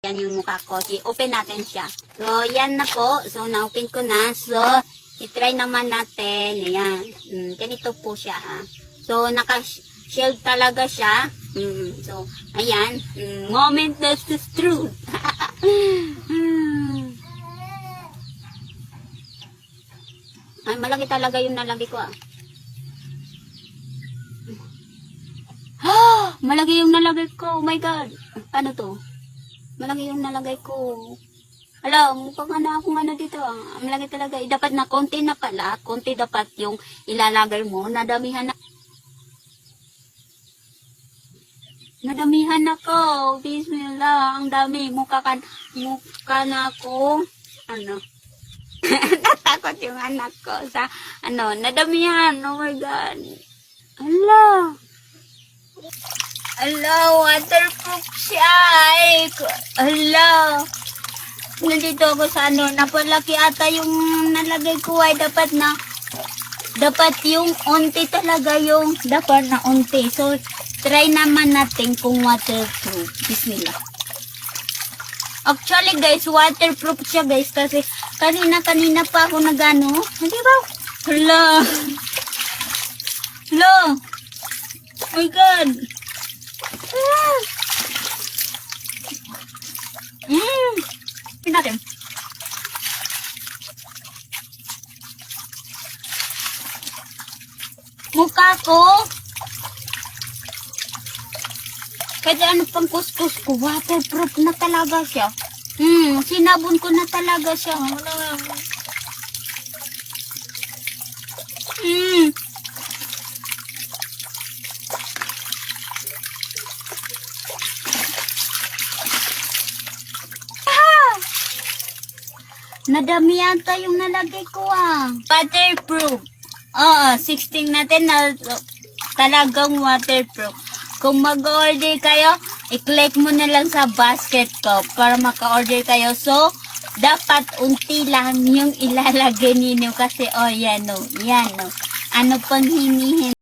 Yan yung mukha ko. I-open natin siya. So, yan na po. So, na-open ko na. So, i-try naman natin. Ayan. Ganito po siya, ha. So, naka-shield talaga siya. So, ayan. Moment that's the truth. Ay, malaki talaga yung nalagay ko, ah. Malaki yung nalagay ko. Oh my God. Ano to? Malaki yung nalagay ko. Alam, mukhang akong dito. Malaki talaga. Dapat na konti na pala. Konti dapat yung ilalagay mo. Nadamihan na. Nadamihan ako. Bismillah. Ang dami. Mukha na ako. Ano? Natakot yung anak ko sa nadamihan. Oh my God. Ala. Hello, waterproof siya. Hello. Nandito ako sa napalaki ata yung nalagay ko ay dapat yung unti talaga yung dapat na unti. So, try naman natin kung waterproof. Bismillah. Actually guys, waterproof siya guys kasi kanina pa ako nagano. Hindi ba? Hello. Hello. Oh my God. Natin. Mukha ko. Kahit ano pang kuskus ko, waterproof na talaga siya. Sinabon ko na talaga siya. Nadami yata yung nalagay ko, ah. Waterproof. 16 natin na talagang waterproof. Kung mag-order kayo, i-click mo na lang sa basket ko para maka-order kayo. So, dapat unti lang yung ilalagay ninyo kasi, yan, yan, ano pang hinihin.